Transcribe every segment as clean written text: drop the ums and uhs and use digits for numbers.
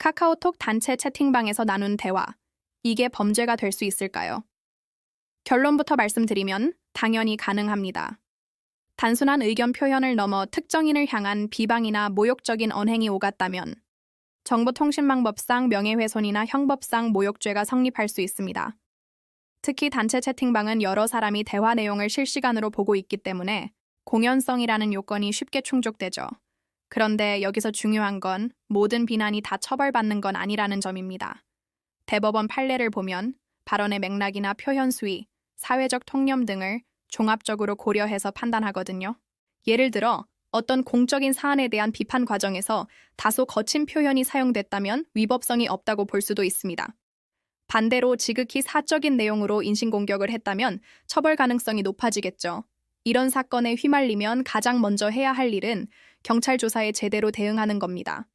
카카오톡 단체 채팅방에서 나눈 대화. 이게 범죄가 될 수 있을까요? 결론부터 말씀드리면 당연히 가능합니다. 단순한 의견 표현을 넘어 특정인을 향한 비방이나 모욕적인 언행이 오갔다면 정보통신망법상 명예훼손이나 형법상 모욕죄가 성립할 수 있습니다. 특히 단체 채팅방은 여러 사람이 대화 내용을 실시간으로 보고 있기 때문에 공연성이라는 요건이 쉽게 충족되죠. 그런데 여기서 중요한 건 모든 비난이 다 처벌받는 건 아니라는 점입니다. 대법원 판례를 보면 발언의 맥락이나 표현 수위, 사회적 통념 등을 종합적으로 고려해서 판단하거든요. 예를 들어 어떤 공적인 사안에 대한 비판 과정에서 다소 거친 표현이 사용됐다면 위법성이 없다고 볼 수도 있습니다. 반대로 지극히 사적인 내용으로 인신공격을 했다면 처벌 가능성이 높아지겠죠. 이런 사건에 휘말리면 가장 먼저 해야 할 일은 경찰 조사에 제대로 대응하는 겁니다.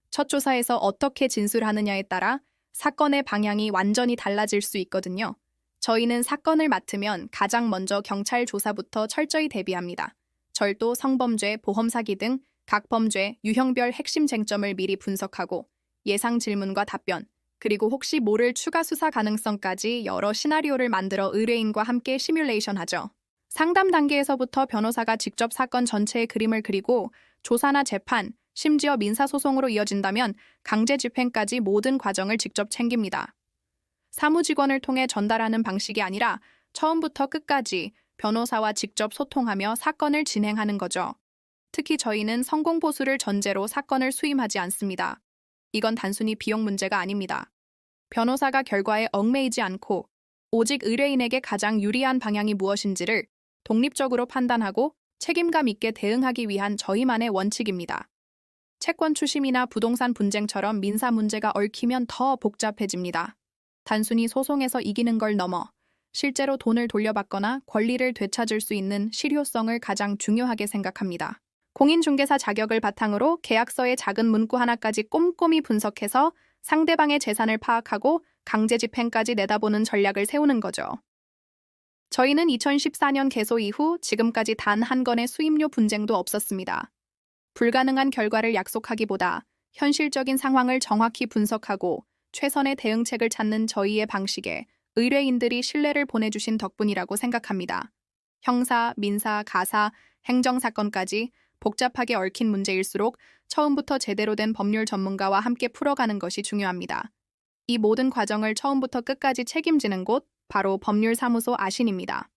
첫 조사에서 어떻게 진술하느냐에 따라 사건의 방향이 완전히 달라질 수 있거든요. 저희는 사건을 맡으면 가장 먼저 경찰 조사부터 철저히 대비합니다. 절도, 성범죄, 보험사기 등 각 범죄, 유형별 핵심 쟁점을 미리 분석하고 예상 질문과 답변, 그리고 혹시 모를 추가 수사 가능성까지 여러 시나리오를 만들어 의뢰인과 함께 시뮬레이션하죠. 상담 단계에서부터 변호사가 직접 사건 전체의 그림을 그리고 조사나 재판, 심지어 민사소송으로 이어진다면 강제 집행까지 모든 과정을 직접 챙깁니다. 사무직원을 통해 전달하는 방식이 아니라 처음부터 끝까지 변호사와 직접 소통하며 사건을 진행하는 거죠. 특히 저희는 성공보수를 전제로 사건을 수임하지 않습니다. 이건 단순히 비용 문제가 아닙니다. 변호사가 결과에 얽매이지 않고 오직 의뢰인에게 가장 유리한 방향이 무엇인지를 독립적으로 판단하고 책임감 있게 대응하기 위한 저희만의 원칙입니다. 채권 추심이나 부동산 분쟁처럼 민사 문제가 얽히면 더 복잡해집니다. 단순히 소송에서 이기는 걸 넘어 실제로 돈을 돌려받거나 권리를 되찾을 수 있는 실효성을 가장 중요하게 생각합니다. 공인중개사 자격을 바탕으로 계약서의 작은 문구 하나까지 꼼꼼히 분석해서 상대방의 재산을 파악하고 강제 집행까지 내다보는 전략을 세우는 거죠. 저희는 2014년 개소 이후 지금까지 단 한 건의 수임료 분쟁도 없었습니다. 불가능한 결과를 약속하기보다 현실적인 상황을 정확히 분석하고 최선의 대응책을 찾는 저희의 방식에 의뢰인들이 신뢰를 보내주신 덕분이라고 생각합니다. 형사, 민사, 가사, 행정사건까지 복잡하게 얽힌 문제일수록 처음부터 제대로 된 법률 전문가와 함께 풀어가는 것이 중요합니다. 이 모든 과정을 처음부터 끝까지 책임지는 곳, 바로 법률사무소 아신입니다.